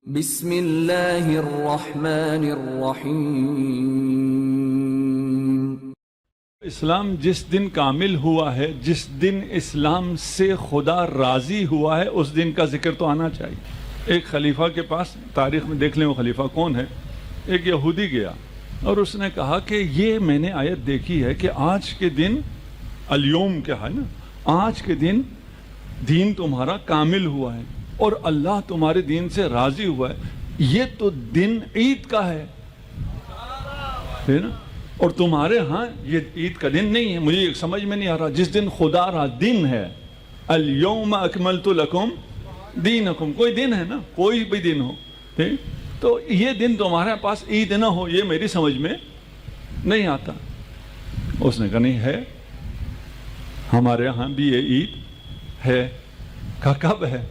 بسم اللہ الرحمن الرحیم۔ اسلام جس دن کامل ہوا ہے، جس دن اسلام سے خدا راضی ہوا ہے، اس دن کا ذکر تو آنا چاہیے۔ ایک خلیفہ کے پاس، تاریخ میں دیکھ لیں وہ خلیفہ کون ہے، ایک یہودی گیا اور اس نے کہا کہ یہ میں نے آیت دیکھی ہے کہ آج کے دن، الیوم کیا ہے نا، آج کے دن دین تمہارا کامل ہوا ہے اور اللہ تمہارے دین سے راضی ہوا ہے، یہ تو دن عید کا ہے نا، اور تمہارے ہاں یہ عید کا دن نہیں ہے۔ مجھے یہ سمجھ میں نہیں آ رہا، جس دن خدا را دن ہے، الیوم اکملت لکم دینکم، کوئی دن ہے نا، کوئی بھی دن ہو، تو یہ دن تمہارے پاس عید نہ ہو، یہ میری سمجھ میں نہیں آتا۔ اس نے کہا نہیں ہے، ہمارے ہاں بھی یہ عید ہے۔ کہا کب ہے؟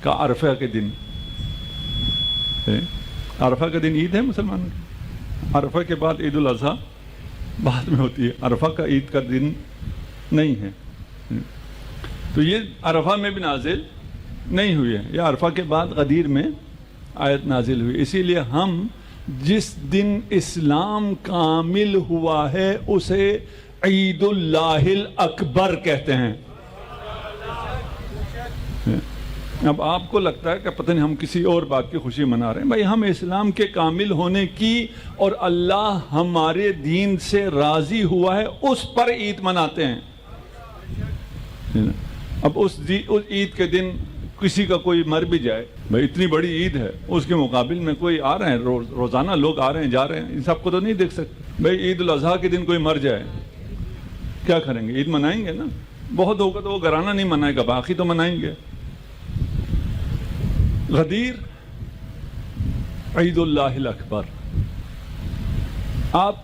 کہا عرفہ کے دن۔ عرفہ کا دن عید ہے مسلمانوں کی؟ عرفہ کے بعد عید الاضحیٰ بعد میں ہوتی ہے، عرفہ کا عید کا دن نہیں ہے۔ تو یہ عرفہ میں بھی نازل نہیں ہوئی ہے، یہ عرفہ کے بعد غدیر میں آیت نازل ہوئی۔ اسی لیے ہم جس دن اسلام کامل ہوا ہے اسے عید اللہ الاکبر کہتے ہیں۔ اب آپ کو لگتا ہے کہ پتہ نہیں ہم کسی اور بات کی خوشی منا رہے ہیں، بھائی ہم اسلام کے کامل ہونے کی اور اللہ ہمارے دین سے راضی ہوا ہے اس پر عید مناتے ہیں۔ اب اس عید کے دن کسی کا کوئی مر بھی جائے، بھائی اتنی بڑی عید ہے، اس کے مقابل میں کوئی آ رہے ہیں، روزانہ لوگ آ رہے ہیں جا رہے ہیں، ان سب کو تو نہیں دیکھ سکتے۔ بھائی عید الاضحیٰ کے دن کوئی مر جائے کیا کریں گے؟ عید منائیں گے نا، بہت ہوگا تو وہ گھرانہ نہیں منائے گا، باقی تو منائیں گے۔ غدیر عید اللہ الاکبر۔ آپ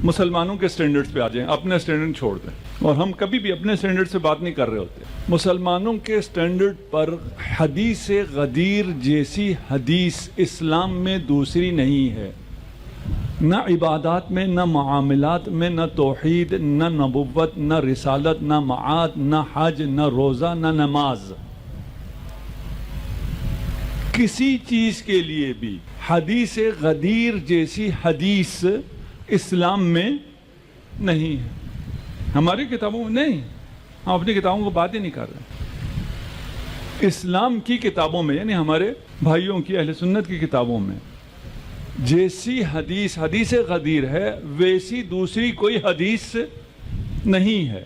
مسلمانوں کے سٹینڈرڈز پہ آ جائیں، اپنے سٹینڈرڈ چھوڑ دیں، اور ہم کبھی بھی اپنے سٹینڈرڈ سے بات نہیں کر رہے ہوتے۔ مسلمانوں کے سٹینڈرڈ پر حدیث غدیر جیسی حدیث اسلام میں دوسری نہیں ہے، نہ عبادات میں، نہ معاملات میں، نہ توحید، نہ نبوت، نہ رسالت، نہ معاد، نہ حج، نہ روزہ، نہ نماز۔ کسی چیز کے لیے بھی حدیث غدیر جیسی حدیث اسلام میں نہیں ہے، ہماری کتابوں میں نہیں، ہم اپنی کتابوں کو بات ہی نہیں کر رہے۔ اسلام کی کتابوں میں، یعنی ہمارے بھائیوں کی، اہل سنت کی کتابوں میں جیسی حدیث غدیر ہے ویسی دوسری کوئی حدیث نہیں ہے۔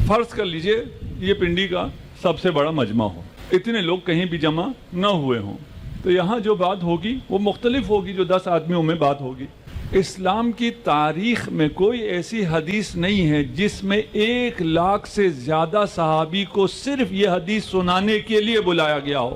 فرض کر لیجئے یہ پنڈی کا سب سے بڑا مجمع ہو، اتنے لوگ کہیں بھی جمع نہ ہوئے ہوں، تو یہاں جو بات ہوگی وہ مختلف ہوگی جو 10 آدمیوں میں بات ہوگی۔ اسلام کی تاریخ میں کوئی ایسی حدیث نہیں ہے جس میں 1 لاکھ سے زیادہ صحابی کو صرف یہ حدیث سنانے کے لیے بلایا گیا ہو،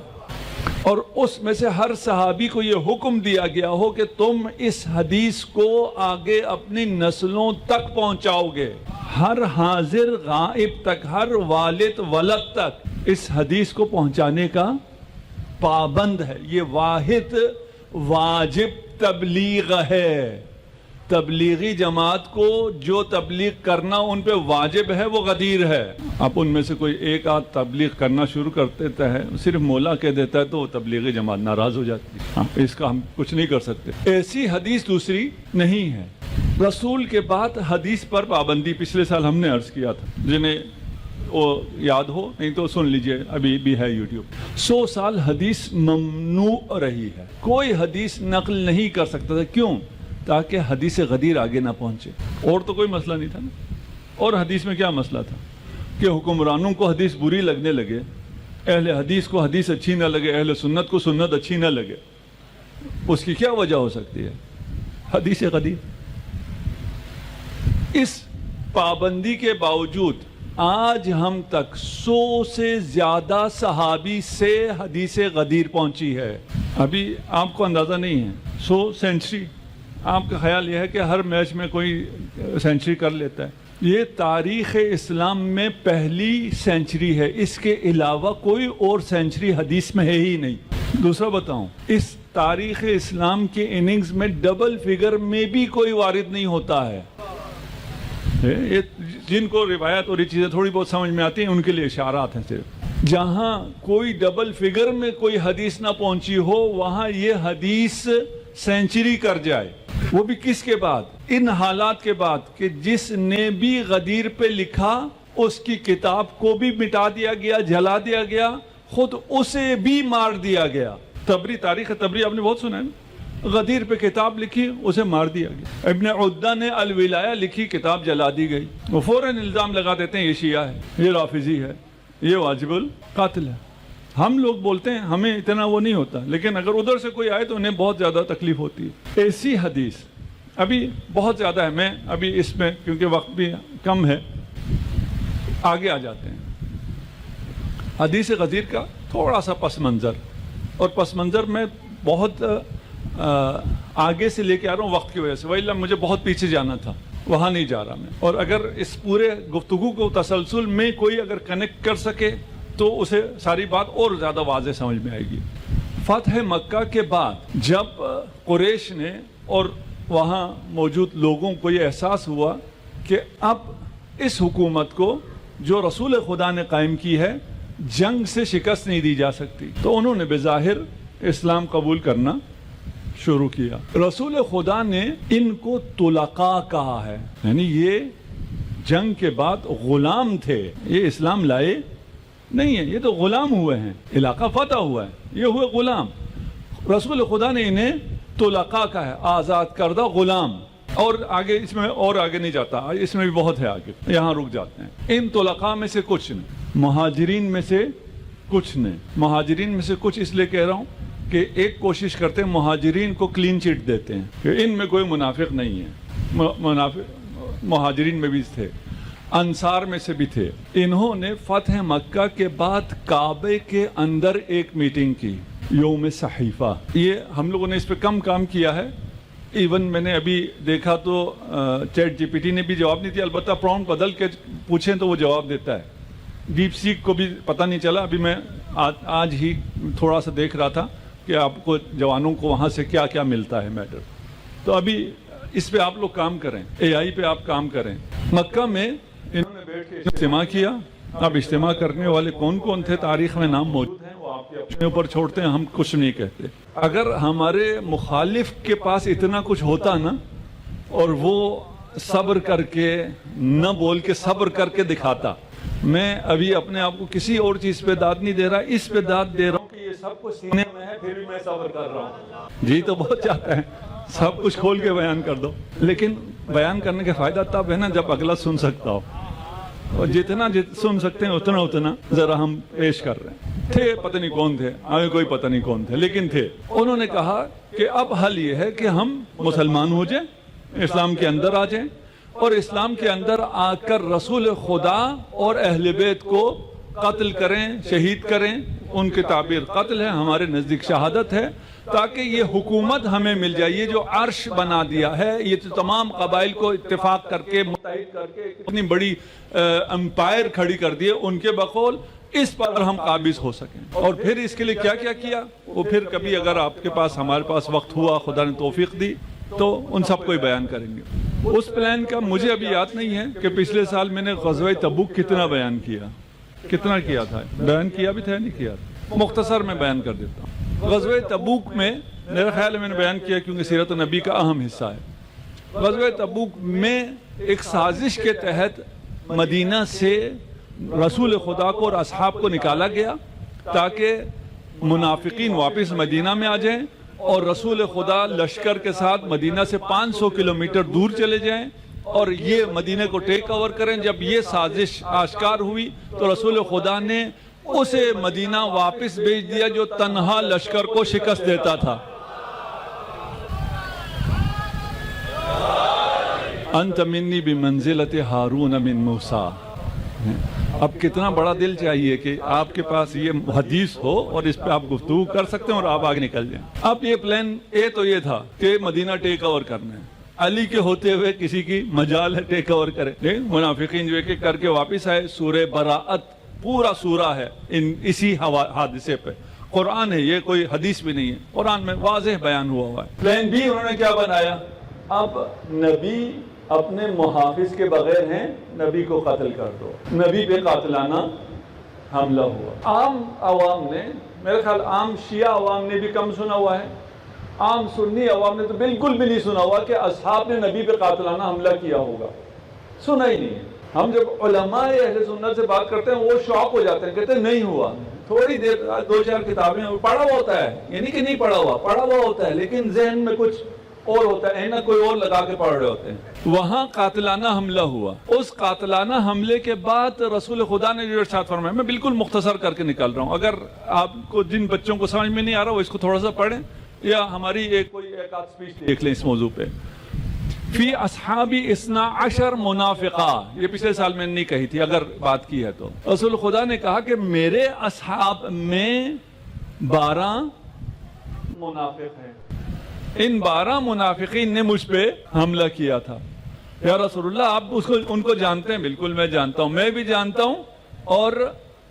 اور اس میں سے ہر صحابی کو یہ حکم دیا گیا ہو کہ تم اس حدیث کو آگے اپنی نسلوں تک پہنچاؤ گے، ہر حاضر غائب تک، ہر والد ولد تک اس حدیث کو پہنچانے کا پابند ہے۔ یہ واحد واجب تبلیغ ہے۔ تبلیغی جماعت کو جو تبلیغ کرنا ان پہ واجب ہے وہ غدیر ہے۔ اب ان میں سے کوئی ایک آدھ تبلیغ کرنا شروع کر دیتا ہے، صرف مولا کہہ دیتا ہے تو وہ تبلیغی جماعت ناراض ہو جاتی ہے، اس کا ہم کچھ نہیں کر سکتے۔ ایسی حدیث دوسری نہیں ہے۔ رسول کے بعد حدیث پر پابندی پچھلے سال ہم نے عرض کیا تھا، جنہیں وہ یاد ہو، نہیں تو سن لیجئے، ابھی بھی ہے یوٹیوب۔ 100 سال حدیث ممنوع رہی ہے، کوئی حدیث نقل نہیں کر سکتا تھا۔ کیوں؟ تاکہ حدیث غدیر آگے نہ پہنچے۔ اور تو کوئی مسئلہ نہیں تھا نا۔ اور حدیث میں کیا مسئلہ تھا کہ حکمرانوں کو حدیث بری لگنے لگے، اہل حدیث کو حدیث اچھی نہ لگے، اہل سنت کو سنت اچھی نہ لگے، اس کی کیا وجہ ہو سکتی ہے؟ حدیث غدیر۔ اس پابندی کے باوجود آج ہم تک 100 سے زیادہ صحابی سے حدیث غدیر پہنچی ہے۔ ابھی آپ کو اندازہ نہیں ہے، 100 سینچری، آپ کا خیال یہ ہے کہ ہر میچ میں کوئی سینچری کر لیتا ہے؟ یہ تاریخ اسلام میں پہلی سینچری ہے، اس کے علاوہ کوئی اور سینچری حدیث میں ہے ہی نہیں۔ دوسرا بتاؤں، اس تاریخ اسلام کے اننگز میں ڈبل فگر میں بھی کوئی وارد نہیں ہوتا ہے۔ جن کو روایت اور یہ چیزیں تھوڑی بہت سمجھ میں آتی ہیں ان کے لیے اشارات ہیں صرف۔ جہاں کوئی ڈبل فگر میں کوئی حدیث نہ پہنچی ہو وہاں یہ حدیث سینچری کر جائے، وہ بھی کس کے بعد؟ ان حالات کے بعد کہ جس نے بھی غدیر پہ لکھا اس کی کتاب کو بھی مٹا دیا گیا، جلا دیا گیا، خود اسے بھی مار دیا گیا۔ تبری، تاریخ تبری آپ نے بہت سنا ہے نا، غدیر پہ کتاب لکھی اسے مار دیا گیا۔ ابن عدہ نے الولایہ لکھی، کتاب جلا دی گئی، وہ فوراً الزام لگا دیتے ہیں یہ شیعہ ہے، یہ رافضی ہے، یہ واجب القاتل ہے۔ ہم لوگ بولتے ہیں ہمیں اتنا وہ نہیں ہوتا، لیکن اگر ادھر سے کوئی آئے تو انہیں بہت زیادہ تکلیف ہوتی ہے۔ ایسی حدیث ابھی بہت زیادہ ہے، میں ابھی اس میں کیونکہ وقت بھی کم ہے آگے آ جاتے ہیں۔ حدیث غدیر کا تھوڑا سا پس منظر، اور پس منظر میں بہت آگے سے لے کے آ رہا ہوں وقت کی وجہ سے، وإلا مجھے بہت پیچھے جانا تھا، وہاں نہیں جا رہا میں۔ اور اگر اس پورے گفتگو کو تسلسل میں کوئی اگر کنیکٹ کر سکے تو اسے ساری بات اور زیادہ واضح سمجھ میں آئے گی۔ فتح مکہ کے بعد جب قریش نے اور وہاں موجود لوگوں کو یہ احساس ہوا کہ اب اس حکومت کو جو رسول خدا نے قائم کی ہے جنگ سے شکست نہیں دی جا سکتی، تو انہوں نے بظاہر اسلام قبول کرنا شروع کیا۔ رسول خدا نے ان کو طلقاء کہا ہے، یعنی یہ جنگ کے بعد غلام تھے، یہ اسلام لائے نہیں ہے، یہ تو غلام ہوئے ہیں، علاقہ فتح ہوا ہے، یہ ہوئے غلام۔ رسول خدا نے انہیں طلقاء کہا ہے، آزاد کردہ غلام۔ اور آگے اس میں اور آگے نہیں جاتا، اس میں بھی بہت ہے آگے، یہاں رک جاتے ہیں۔ ان طلقاء میں سے کچھ نے، مہاجرین میں سے کچھ نے، مہاجرین میں سے کچھ اس لیے کہہ رہا ہوں کہ ایک کوشش کرتے ہیں مہاجرین کو کلین چٹ دیتے ہیں کہ ان میں کوئی منافق نہیں ہے، منافق مہاجرین میں بھی تھے، انصار میں سے بھی تھے۔ انہوں نے فتح مکہ کے بعد کعبے کے اندر ایک میٹنگ کی، یوم صحیفہ۔ یہ ہم لوگوں نے اس پہ کم کام کیا ہے، ایون میں نے ابھی دیکھا تو چیٹ جی پی ٹی نے بھی جواب نہیں دیا، البتہ پرامپٹ بدل کے پوچھیں تو وہ جواب دیتا ہے۔ ڈیپ سیک کو بھی پتہ نہیں چلا، ابھی میں آج ہی تھوڑا سا دیکھ رہا تھا کہ آپ کو جوانوں کو وہاں سے کیا کیا ملتا ہے میٹر، تو ابھی اس پہ آپ لوگ کام کریں، اے آئی پہ آپ کام کریں۔ مکہ میں انہوں نے بیٹھ کے اجتماع کیا۔ اب اجتماع کرنے والے کون کون تھے تاریخ میں نام موجود ہیں، وہ آپ کے اپنے اوپر چھوڑتے ہیں، ہم کچھ نہیں کہتے۔ اگر ہمارے مخالف کے پاس اتنا کچھ ہوتا نا اور وہ صبر کر کے نہ بول کے صبر کر کے دکھاتا، میں ابھی اپنے آپ کو کسی اور چیز پہ داد نہیں دے رہا، اس پہ داد دے رہا ہوں کہ یہ سب کچھ سینے میں ہے پھر بھی میں صبر کر رہا ہوں۔ جی تو بہت چاہتا ہے سب کچھ کھول کے بیان کر دو، لیکن بیان کرنے کا فائدہ تب ہے نا جب اگلا سن سکتا ہو، اور جتنا سن سکتے ہیں اتنا ذرا ہم پیش کر رہے ہیں۔ تھے پتہ نہیں کون تھے، ہمیں کوئی پتہ نہیں کون تھے، لیکن تھے۔ انہوں نے کہا کہ اب حل یہ ہے کہ ہم مسلمان ہو جائیں، اسلام کے اندر آ جائیں، اور اسلام کے اندر آ کر رسول خدا اور اہل بیت کو قتل کریں، شہید کریں۔ ان کی تعبیر قتل ہے، ہمارے نزدیک شہادت ہے، تاکہ یہ حکومت ہمیں مل جائے۔ یہ جو عرش بنا دیا ہے، یہ تو تمام قبائل کو اتفاق کر کے متحد کر کے اتنی بڑی امپائر کھڑی کر دیے ان کے بقول، اس پر ہم قابض ہو سکیں۔ اور پھر اس کے لیے کیا کیا کیا وہ پھر کبھی اگر آپ کے پاس ہمارے پاس وقت ہوا، خدا نے توفیق دی تو ان سب کو ہی بیان کریں گے۔ اس پلان کا مجھے ابھی یاد نہیں ہے کہ پچھلے سال میں نے غزوہ تبوک کتنا بیان کیا، کتنا کیا تھا، بیان کیا بھی تھا نہیں کیا تھا، مختصر میں بیان کر دیتا ہوں۔ غزوہ تبوک میں میرا خیال ہے میں نے بیان کیا کیونکہ سیرت نبی کا اہم حصہ ہے۔ غزوہ تبوک میں ایک سازش کے تحت مدینہ سے رسول خدا کو اور اصحاب کو نکالا گیا تاکہ منافقین واپس مدینہ میں آ جائیں اور رسول خدا لشکر کے ساتھ مدینہ سے 500 کلومیٹر دور چلے جائیں اور یہ مدینہ کو ٹیک اوور کریں۔ جب یہ سازش آشکار ہوئی تو رسول خدا نے اسے مدینہ واپس بھیج دیا جو تنہا لشکر کو شکست دیتا تھا۔ انت منی بمنزلت ہارون من موسیٰ۔ اب کتنا بڑا دل چاہیے کہ آپ کے پاس یہ حدیث ہو اور اس پہ آپ گفتگو کر سکتے ہیں اور آپ آگے نکل جائیں۔ اب یہ پلان اے تو یہ تھا کہ مدینہ ٹیک اوور کرنا ہے، علی کے ہوتے ہوئے کسی کی مجال ہے ٹیک اوور کرے، لیکن منافقین جو ایک کر کے واپس آئے۔ سورہ براءت پورا سورہ ہے اسی حادثے پہ، قرآن ہے، یہ کوئی حدیث بھی نہیں ہے، قرآن میں واضح بیان ہوا ہے۔ پلان بی انہوں نے کیا بنایا، اب نبی اپنے محافظ کے بغیر ہیں، نبی کو قتل کر دو، نبی پہ قاتلانہ حملہ ہوا. عام عوام نے، میرے خیال عام شیعہ عوام نے بھی کم سنا ہوا ہے، عام سنی عوام نے تو بالکل بھی نہیں سنا ہوا کہ اصحاب نے نبی پہ قاتلانہ حملہ کیا ہوگا، سنا ہی نہیں ہے. ہم جب علماء اہل سنت سے بات کرتے ہیں وہ شوق ہو جاتے ہیں، کہتے ہیں نہیں ہوا. تھوڑی دیر 2-4 کتابیں پڑھا ہوا ہوتا ہے، یعنی کہ نہیں پڑھا ہوا ہوتا ہے، لیکن ذہن میں کچھ اور ہوتا ہے، نہ کوئی اور لگا کے پڑھ رہے ہوتے ہیں. وہاں قاتلانہ حملہ ہوا. اس قاتلانہ حملے کے بعد رسول خدا نے جو ارشاد فرمایا، میں بالکل مختصر کر کے نکال رہا ہوں، اگر آپ کو جن بچوں کو سمجھ میں نہیں آ رہا وہ اس کو تھوڑا سا پڑھیں یا ہماری ایک آدھ سپیچ دیکھ لیں اس موضوع پہ. فی اصحابی 12 منافقہ، یہ پچھلے سال میں نے نہیں کہی تھی، اگر بات کی ہے تو. رسول خدا نے کہا کہ میرے اصحاب میں 12 منافق ہیں. ان 12 منافقین نے مجھ پہ حملہ کیا تھا. یا رسول اللہ آپ ان کو جانتے ہیں؟ بالکل میں جانتا ہوں، میں بھی جانتا ہوں. اور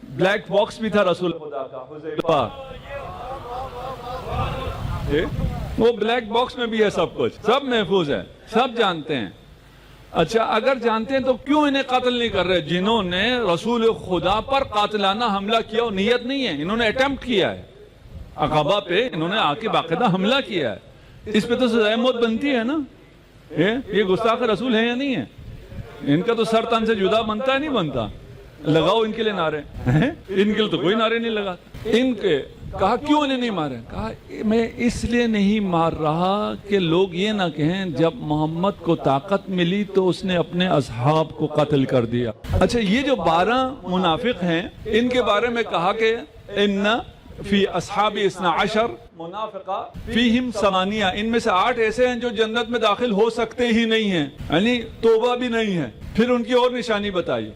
بلیک باکس بھی تھا رسول خدا کا، حذیفہ، وہ بلیک باکس میں بھی ہے، سب کچھ، سب محفوظ ہے، سب جانتے ہیں. اچھا اگر جانتے ہیں تو کیوں انہیں قتل نہیں کر رہے؟ جنہوں نے رسول خدا پر قاتلانہ حملہ کیا وہ نیت نہیں ہے، انہوں نے اٹیمپٹ کیا ہے. عقبہ پہ انہوں نے آ کے باقاعدہ حملہ کیا ہے. اس پہ تو سزائے موت بنتی ہے نا. یہ گستاخ رسول ہیں یا نہیں ہے؟ ان کا تو سر تن سے جدا بنتا ہے، نہیں بنتا. لگاؤ ان کے لیے نعرے، ان کے لیے تو کوئی نعرے نہیں لگاتے. ان کے کہا کیوں انہیں نہیں مارے؟ کہا میں اس لیے نہیں مار رہا کہ لوگ یہ نہ کہیں جب محمد کو طاقت ملی تو اس نے اپنے اصحاب کو قتل کر دیا. اچھا یہ جو 12 منافق ہیں ان کے بارے میں کہا کہ ان فی اصحاب 12 منافقہ فیہم 8، ان میں سے 8 ایسے ہیں جو جنت میں داخل ہو سکتے ہی نہیں ہیں، یعنی توبہ بھی نہیں ہے. پھر ان کی اور نشانی بتائی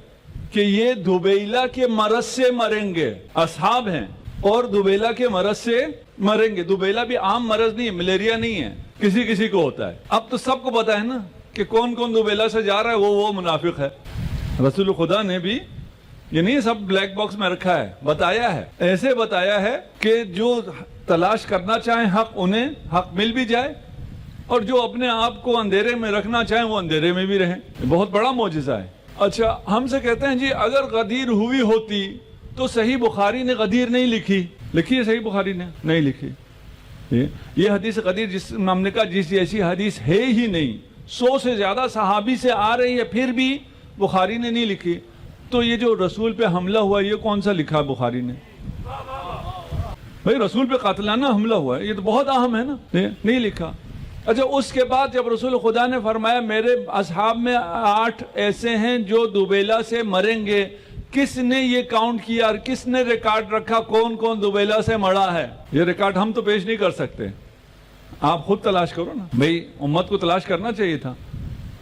کہ یہ دوبیلہ کے مرض سے مریں گے. اصحاب ہیں اور دوبیلہ کے مرض سے مریں گے. دوبیلہ بھی عام مرض نہیں ہے، ملیریا نہیں ہے، کسی کسی کو ہوتا ہے. اب تو سب کو پتا ہے نا کہ کون کون دوبیلہ سے جا رہا ہے، وہ منافق ہے. رسول خدا نے بھی یہ نہیں سب بلیک باکس میں رکھا ہے، بتایا ہے، ایسے بتایا ہے کہ جو تلاش کرنا چاہیں حق انہیں حق مل بھی جائے، اور جو اپنے آپ کو اندھیرے میں رکھنا چاہیں وہ اندھیرے میں بھی رہیں. بہت بڑا معجزہ ہے. اچھا ہم سے کہتے ہیں جی اگر غدیر ہوئی ہوتی تو صحیح بخاری نے غدیر نہیں لکھی. لکھی ہے صحیح بخاری نے؟ نہیں لکھی. یہ حدیث غدیر جس ہم نے کہا جس جیسی حدیث ہے ہی نہیں، 100 سے زیادہ صحابی سے آ رہی ہے پھر بھی بخاری نے نہیں لکھی. تو یہ جو رسول پہ حملہ ہوا یہ کون سا لکھا بخاری نے؟ بھئی رسول پہ قاتلانہ حملہ ہوا ہے، یہ تو بہت اہم ہے نا، نہیں لکھا. اچھا اس کے بعد جب رسول خدا نے فرمایا میرے اصحاب میں 8 ایسے ہیں جو دوبیلہ سے مریں گے، کس نے یہ کاؤنٹ کیا اور کس نے ریکارڈ رکھا کون کون دوبیلہ سے مڑا ہے؟ یہ ریکارڈ ہم تو پیش نہیں کر سکتے، آپ خود تلاش کرو نا. بھئی امت کو تلاش کرنا چاہیے تھا،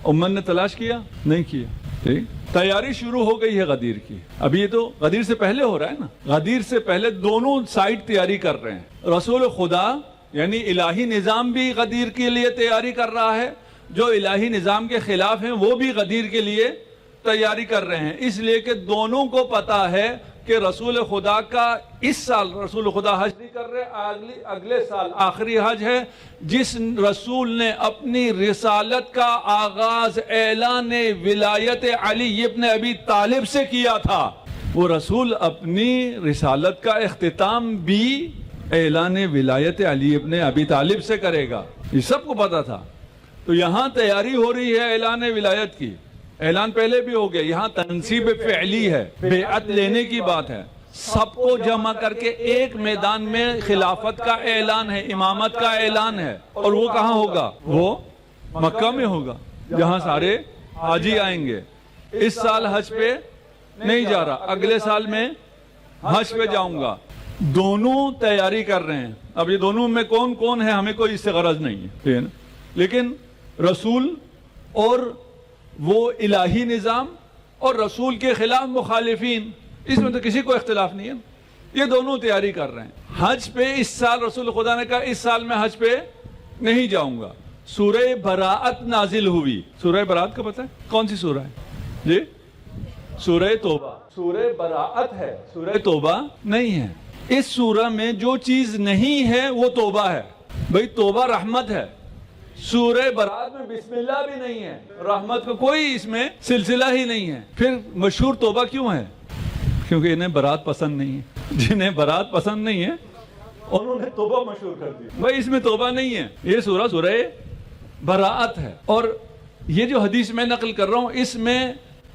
امت نے تلاش کیا نہیں کیا. ٹھیک، تیاری شروع ہو گئی ہے غدیر کی. ابھی یہ تو غدیر سے پہلے ہو رہا ہے نا، غدیر سے پہلے دونوں سائڈ تیاری کر رہے ہیں. رسول خدا یعنی الہی نظام بھی غدیر کے لیے تیاری کر رہا ہے، جو الہی نظام کے خلاف ہیں وہ بھی غدیر کے لیے تیاری کر رہے ہیں. اس لیے کہ دونوں کو پتا ہے کہ رسول خدا کا اس سال رسول خدا حج نہیں کر رہے، اگلے سال آخری حج ہے. جس رسول نے اپنی رسالت کا آغاز اعلان ولایت علی ابن ابی طالب سے کیا تھا، وہ رسول اپنی رسالت کا اختتام بھی اعلان ولایت علی ابن ابی طالب سے کرے گا. یہ سب کو پتا تھا. تو یہاں تیاری ہو رہی ہے اعلان ولایت کی. اعلان پہلے بھی ہو گیا، یہاں تنصیب فعلی ہے، بیعت لینے کی بات ہے. سب کو جمع کر کے ایک میدان میں خلافت کا اعلان ہے، امامت کا اعلان ہے. اور وہ کہاں ہوگا؟ وہ مکہ میں ہوگا جہاں سارے حاجی آئیں گے. اس سال حج پہ نہیں جا رہا، اگلے سال میں حج پہ جاؤں گا. دونوں تیاری کر رہے ہیں. اب یہ دونوں میں کون کون ہے ہمیں کوئی اس سے غرض نہیں ہے، لیکن رسول اور وہ الہی نظام اور رسول کے خلاف مخالفین، اس میں تو کسی کو اختلاف نہیں ہے. یہ دونوں تیاری کر رہے ہیں. حج پہ اس سال رسول خدا نے کہا اس سال میں حج پہ نہیں جاؤں گا. سورہ براءت نازل ہوئی. سورہ براءت کا پتہ ہے کون سی سورہ ہے؟ جی سورہ توبہ. سورہ براءت ہے، سورہ توبہ نہیں ہے. اس سورہ میں جو چیز نہیں ہے وہ توبہ ہے. بھئی توبہ رحمت ہے. سورہ براءت میں بسم اللہ بھی نہیں ہے، رحمت کا کوئی اس میں سلسلہ ہی نہیں ہے. پھر مشہور توبہ کیوں ہے؟ کیونکہ انہیں برات پسند نہیں ہے. جنہیں برات پسند نہیں ہے انہوں نے توبہ مشہور کر دی. بھائی اس میں توبہ نہیں ہے. یہ سورہ براءت ہے. اور یہ جو حدیث میں نقل کر رہا ہوں اس میں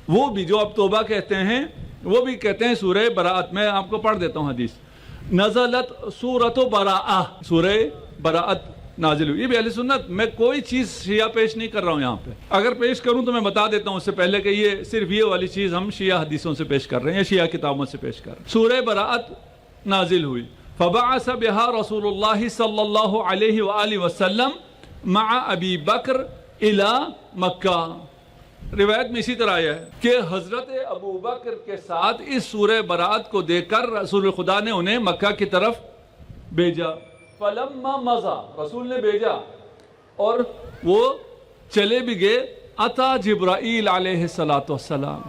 وہ بھی جو اب توبہ کہتے ہیں وہ بھی کہتے ہیں سورہ براءت. میں آپ کو پڑھ دیتا ہوں حدیث. نزلت سورۃ براءہ, سورہ براءت نازل ہوئی. یہ بھی اہل سنت, میں کوئی چیز شیعہ پیش نہیں کر رہا ہوں یہاں پہ. اگر پیش کروں تو میں بتا دیتا ہوں اس سے پہلے کہ یہ صرف یہ والی چیز ہم شیعہ حدیثوں سے پیش کر رہے ہیں یا شیعہ کتابوں سے پیش کر رہے ہیں. سورہ براءت نازل ہوئی. فبعث بها رسول اللہ صلی اللہ علیہ وآلہ وسلم مع ابی بکر الى مکہ. روایت میں اسی طرح آیا ہے کہ حضرت ابو بکر کے ساتھ اس سورہ براءت کو دیکھ کر رسول خدا نے انہیں مکہ کی طرف بھیجا. فلما مضى, رسول نے بھیجا اور وہ چلے بھی گئے. اتا جبرائیل علیہ السلام,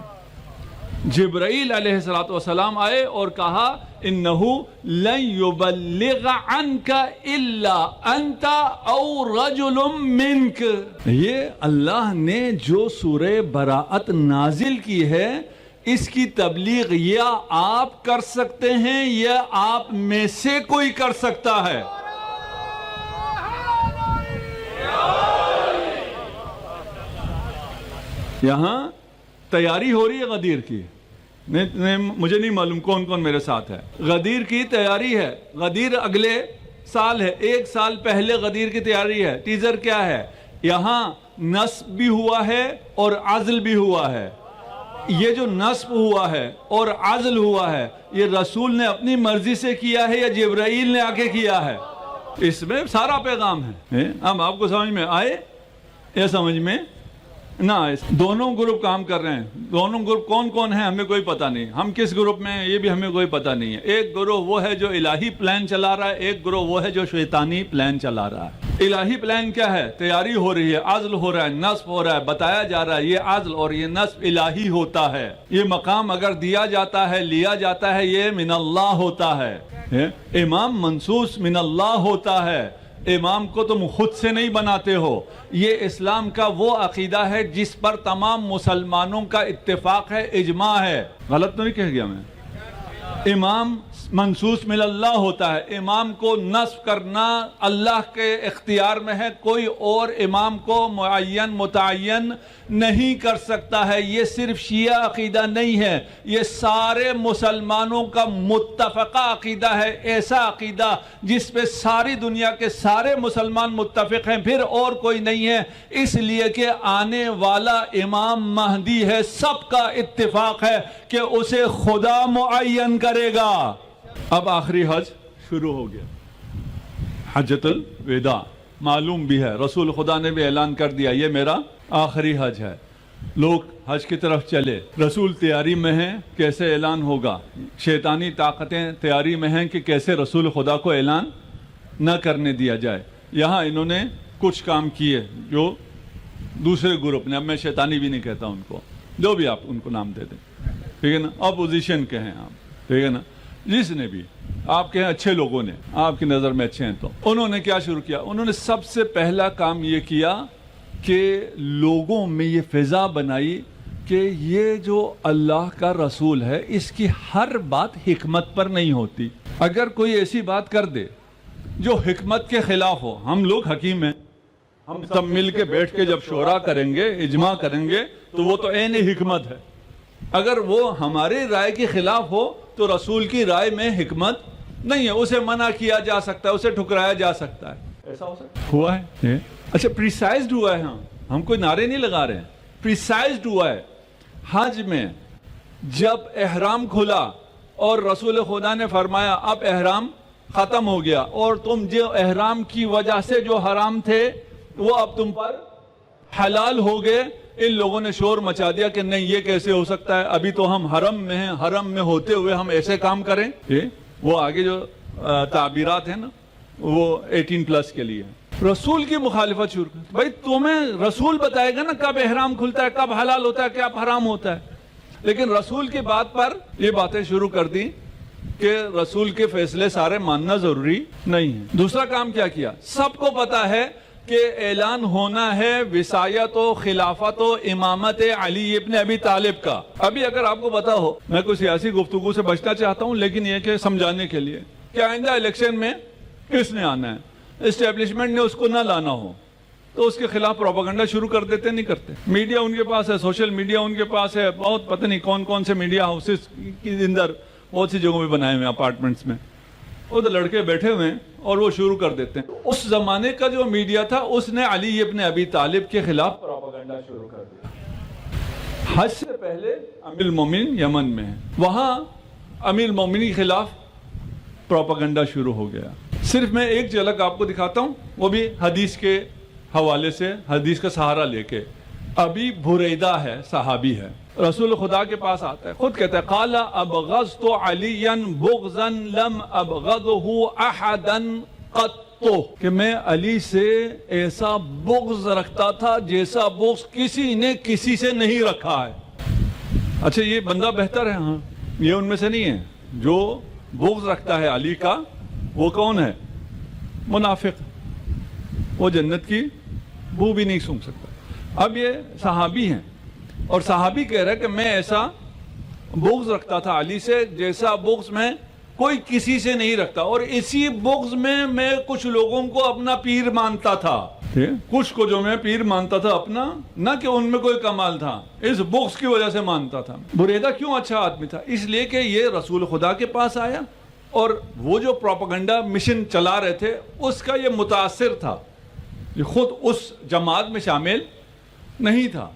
جبرائیل علیہ السلام آئے اور کہا انہو لن یبلغ عنک الا انت او رجل منک. یہ اللہ نے جو سورہ براءت نازل کی ہے اس کی تبلیغ یا آپ کر سکتے ہیں یا آپ میں سے کوئی کر سکتا ہے. یہاں تیاری ہو رہی ہے غدیر کی. مجھے نہیں معلوم کون کون میرے ساتھ ہے. غدیر کی تیاری ہے. غدیر اگلے سال ہے. 1 سال پہلے غدیر کی تیاری ہے. ٹیزر کیا ہے؟ یہاں نصب بھی ہوا ہے اور عزل بھی ہوا ہے. یہ جو نصب ہوا ہے اور عزل ہوا ہے یہ رسول نے اپنی مرضی سے کیا ہے یا جبرائیل نے آ کے کیا ہے؟ اس میں سارا پیغام ہے. اب آپ کو سمجھ میں آئے یا سمجھ میں نہ آئے. دونوں گروپ کام کر رہے ہیں. دونوں گروپ کون کون ہیں ہمیں کوئی پتہ نہیں. ہم کس گروپ میں ہیں یہ بھی ہمیں کوئی پتہ نہیں ہے. ایک گروہ وہ ہے جو الہی پلان چلا رہا ہے, ایک گروہ وہ ہے جو شیطانی پلان چلا رہا ہے. الہی پلان کیا ہے؟ تیاری ہو رہی ہے, عزل ہو رہا ہے, نصب ہو رہا ہے, بتایا جا رہا ہے یہ عزل اور یہ نصب الہی ہوتا ہے. یہ مقام اگر دیا جاتا ہے, لیا جاتا ہے, یہ من اللہ ہوتا ہے. امام منصوص من اللہ ہوتا ہے. امام کو تم خود سے نہیں بناتے ہو. یہ اسلام کا وہ عقیدہ ہے جس پر تمام مسلمانوں کا اتفاق ہے, اجماع ہے. غلط تو نہیں کہہ گیا میں؟ امام منصوص من اللہ ہوتا ہے. امام کو نصب کرنا اللہ کے اختیار میں ہے, کوئی اور امام کو معین متعین نہیں کر سکتا ہے. یہ صرف شیعہ عقیدہ نہیں ہے, یہ سارے مسلمانوں کا متفقہ عقیدہ ہے. ایسا عقیدہ جس پہ ساری دنیا کے سارے مسلمان متفق ہیں, پھر اور کوئی نہیں ہے. اس لیے کہ آنے والا امام مہدی ہے, سب کا اتفاق ہے کہ اسے خدا معین کرے گا. اب آخری حج شروع ہو گیا, حجۃ الوداع. معلوم بھی ہے, رسول خدا نے بھی اعلان کر دیا یہ میرا آخری حج ہے. لوگ حج کی طرف چلے. رسول تیاری میں ہیں, کیسے اعلان ہوگا. شیطانی طاقتیں تیاری میں ہیں کہ کیسے رسول خدا کو اعلان نہ کرنے دیا جائے. یہاں انہوں نے کچھ کام کیے جو دوسرے گروپ نے, اب میں شیطانی بھی نہیں کہتا ان کو, جو بھی آپ ان کو نام دے دیں, ٹھیک ہے نا, اپوزیشن کے ہیں آپ, ٹھیک ہے نا, جس نے بھی آپ کے اچھے لوگوں نے, آپ کی نظر میں اچھے ہیں, تو انہوں نے کیا شروع کیا؟ انہوں نے سب سے پہلا کام یہ کیا کہ لوگوں میں یہ فضا بنائی کہ یہ جو اللہ کا رسول ہے اس کی ہر بات حکمت پر نہیں ہوتی. اگر کوئی ایسی بات کر دے جو حکمت کے خلاف ہو, ہم لوگ حکیم ہیں, ہم سب مل کے بیٹھ کے جب شورا کریں گے, اجماع کریں گے, تو وہ تو عین حکمت ہے. اگر وہ ہماری رائے کے خلاف ہو تو رسول کی رائے میں حکمت نہیں ہے, اسے منع کیا جا سکتا ہے, اسے ٹھکرایا جا سکتا ہے. ایسا ہو سکتا ہوا ہے. اچھا, پریسائزڈ ہوا ہے. ہم کوئی نعرے نہیں لگا رہے ہیں, پریسائزڈ ہوا ہے. حج میں جب احرام کھلا اور رسول خدا نے فرمایا اب احرام ختم ہو گیا اور تم جو احرام کی وجہ سے جو حرام تھے وہ اب تم پر حلال ہو گئے, ان لوگوں نے شور مچا دیا کہ نہیں یہ کیسے ہو سکتا ہے, ابھی تو ہم حرم میں ہیں, حرم میں ہوتے ہوئے ہم ایسے کام کریں. وہ آگے جو تعبیرات ہیں نا وہ 18+ کے لیے. رسول کی مخالفت شروع کر. بھائی تمہیں رسول بتائے گا نا کب احرام کھلتا ہے, کب حلال ہوتا ہے, کب حرام ہوتا ہے. لیکن رسول کی بات پر یہ باتیں شروع کر دی کہ رسول کے فیصلے سارے ماننا ضروری نہیں ہے. دوسرا کام کیا کیا؟ سب کو پتا ہے کہ اعلان ہونا ہے وصایت و خلافت و امامت علی ابن ابی طالب کا. ابھی اگر آپ کو پتا ہو، میں کوئی سیاسی گفتگو سے بچنا چاہتا ہوں، لیکن یہ کہ سمجھانے کے لیے کہ آئندہ الیکشن میں کس نے آنا ہے، اسٹیبلشمنٹ نے اس کو نہ لانا ہو تو اس کے خلاف پروپیگنڈا شروع کر دیتے، نہیں کرتے. میڈیا ان کے پاس ہے، سوشل میڈیا ان کے پاس ہے، بہت پتہ نہیں کون کون سے میڈیا ہاؤسز کے اندر بہت سی جگہوں پہ بنائے ہوئے اپارٹمنٹس میں، ادھر لڑکے بیٹھے ہوئے ہیں اور وہ شروع کر دیتے ہیں. اس زمانے کا جو میڈیا تھا اس نے علی ابن ابی طالب کے خلاف پروپیگنڈا شروع کر دیا. حج سے پہلے امیر المومنین یمن میں ہے، وہاں امیر المومنین کے خلاف پروپیگنڈا شروع ہو گیا. صرف میں ایک جھلک آپ کو دکھاتا ہوں، وہ بھی حدیث کے حوالے سے، حدیث کا سہارا لے کے. ابھی بریدہ ہے، صحابی ہے، رسول خدا کے پاس آتا ہے، خود کہتا ہے قال ابغضت علیا بغضا لم ابغضه احدا قط، کہ میں علی سے ایسا بغض رکھتا تھا جیسا بغض کسی نے کسی سے نہیں رکھا ہے. اچھا یہ بندہ بہتر ہے؟ ہاں، یہ ان میں سے نہیں ہے. جو بغض رکھتا ہے علی کا وہ کون ہے؟ منافق. وہ جنت کی بو بھی نہیں سونگھ سکتا. اب یہ صحابی ہیں اور صحابی کہہ رہا ہے کہ میں ایسا بغض رکھتا تھا علی سے جیسا بغض میں کوئی کسی سے نہیں رکھتا، اور اسی بغض میں کچھ لوگوں کو اپنا پیر مانتا تھا. کچھ کو جو میں پیر مانتا تھا اپنا، نہ کہ ان میں کوئی کمال تھا، اس بغض کی وجہ سے مانتا تھا. بریدہ کیوں اچھا آدمی تھا؟ اس لیے کہ یہ رسول خدا کے پاس آیا اور وہ جو پروپیگنڈا مشن چلا رہے تھے اس کا یہ متاثر تھا، یہ خود اس جماعت میں شامل نہیں تھا،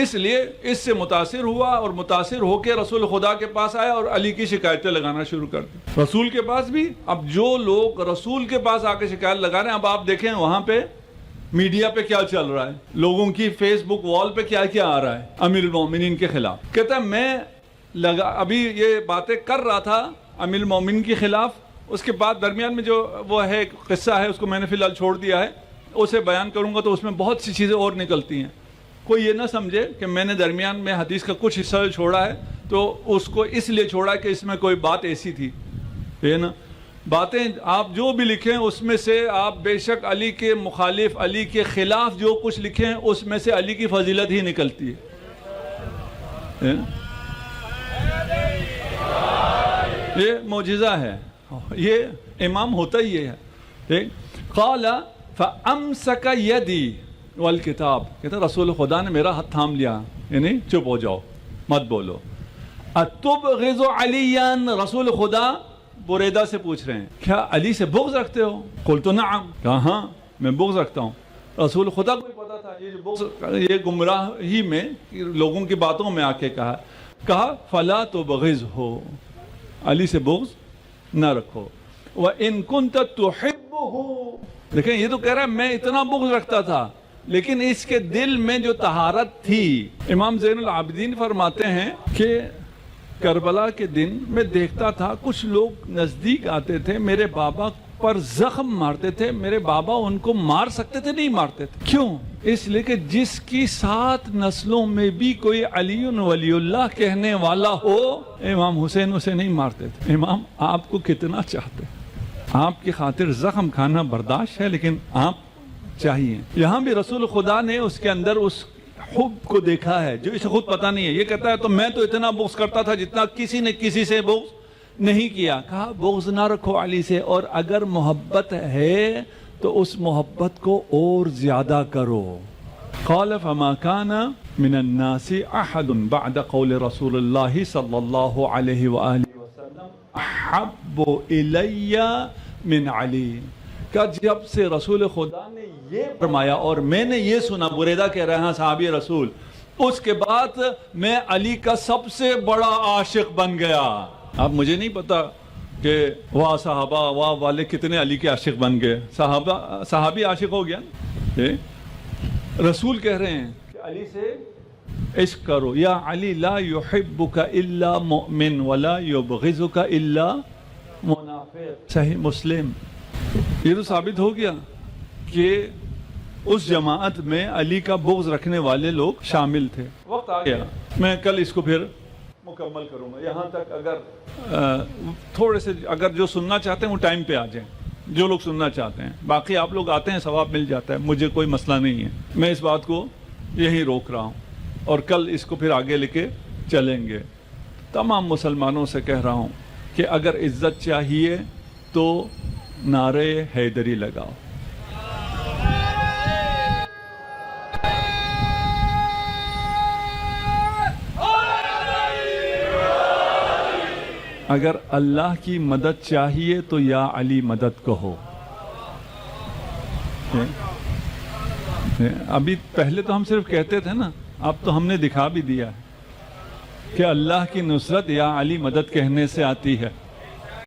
اس لیے اس سے متاثر ہوا اور متاثر ہو کے رسول خدا کے پاس آیا اور علی کی شکایتیں لگانا شروع کر دی. رسول کے پاس بھی. اب جو لوگ رسول کے پاس آ کے شکایت لگا رہے ہیں، اب آپ دیکھیں وہاں پہ میڈیا پہ کیا چل رہا ہے، لوگوں کی فیس بک وال پہ کیا کیا آ رہا ہے امیر المومنین کے خلاف. کہتا ہے میں ابھی یہ باتیں کر رہا تھا امیر المومنین کے خلاف، اس کے بعد درمیان میں جو وہ ہے قصہ ہے اس کو میں نے فی الحال چھوڑ دیا ہے، اسے بیان کروں گا تو اس میں بہت سی چیزیں اور نکلتی ہیں. کوئی یہ نہ سمجھے کہ میں نے درمیان میں حدیث کا کچھ حصہ چھوڑا ہے تو اس کو اس لیے چھوڑا کہ اس میں کوئی بات ایسی تھی. یہ نا باتیں آپ جو بھی لکھیں اس میں سے آپ بے شک علی کے مخالف، علی کے خلاف جو کچھ لکھیں اس میں سے علی کی فضیلت ہی نکلتی ہے. یہ معجزہ ہے، یہ امام ہوتا ہی ہے. قال فامسک یدی والکتاب، کہتا رسول خدا نے میرا ہاتھ تھام لیا، یعنی چپ ہو جاؤ مت بولو. اتبغض علیا، رسول خدا بریدہ سے پوچھ رہے ہیں کیا علی سے بغض رکھتے ہو؟ قلت نعم، کہا ہاں میں بغض رکھتا ہوں. رسول خدا کو پتا تھا یہ بغض، یہ گمراہی میں لوگوں کی باتوں میں آ کے کہا فلا تبغضہ، علی سے بغض نہ رکھو. وَإِن كُنْتَ تُحِبُّهُ، دیکھیں یہ تو کہہ رہا ہے میں اتنا بغض رکھتا تھا لیکن اس کے دل میں جو طہارت تھی. امام زین العابدین فرماتے ہیں کہ کربلا کے دن میں دیکھتا تھا کچھ لوگ نزدیک آتے تھے، میرے بابا پر زخم مارتے تھے، میرے بابا ان کو مار سکتے تھے نہیں مارتے تھے. کیوں؟ اس لیے کہ جس کی 7 نسلوں میں بھی کوئی علی ولی اللہ کہنے والا ہو، امام حسین اسے نہیں مارتے تھے. امام آپ کو کتنا چاہتے، آپ کی خاطر زخم کھانا برداشت ہے لیکن آپ چاہیے. یہاں بھی رسول خدا نے اس کے اندر اس حب کو دیکھا ہے جو اسے خود پتہ نہیں ہے. یہ کہتا ہے تو میں تو اتنا بغض کرتا تھا جتنا کسی نے کسی سے بغض نہیں کیا. کہا بغض نہ رکھو علی سے، اور اگر محبت ہے تو اس محبت کو اور زیادہ کرو. قال فما كان من الناس احد بعد قول رسول اللہ صلی اللہ علیہ وآلہ وسلم احب الی من علی. کہ جب سے رسول خدا نے یہ فرمایا اور میں نے یہ سنا، بریدہ کہہ رہے ہیں صحابی رسول، اس کے بعد میں علی کا سب سے بڑا عاشق بن گیا. اب مجھے نہیں پتا کہ واہ صحابہ واہ والے کتنے علی کے عاشق بن گئے. صحابی عاشق ہو گیا. رسول کہہ رہے ہیں کہ علی سے عشق کرو. یا علی لا یحبک الا مؤمن ولا یبغضک الا منافق. صحیح مسلم. یہ تو ثابت ہو گیا کہ اس جماعت میں علی کا بغض رکھنے والے لوگ شامل تھے. وقت آ گیا، میں کل اس کو پھر مکمل کروں گا. یہاں تک اگر تھوڑے سے اگر جو سننا چاہتے ہیں وہ ٹائم پہ آ جائیں. جو لوگ سننا چاہتے ہیں. باقی آپ لوگ آتے ہیں ثواب مل جاتا ہے, مجھے کوئی مسئلہ نہیں ہے. میں اس بات کو یہیں روک رہا ہوں اور کل اس کو پھر آگے لے کے چلیں گے. تمام مسلمانوں سے کہہ رہا ہوں کہ اگر عزت چاہیے تو نعرے حیدری لگاؤ. اگر اللہ کی مدد چاہیے تو یا علی مدد کہو. ابھی پہلے تو ہم صرف کہتے تھے نا, اب تو ہم نے دکھا بھی دیا ہے کہ اللہ کی نصرت یا علی مدد کہنے سے آتی ہے.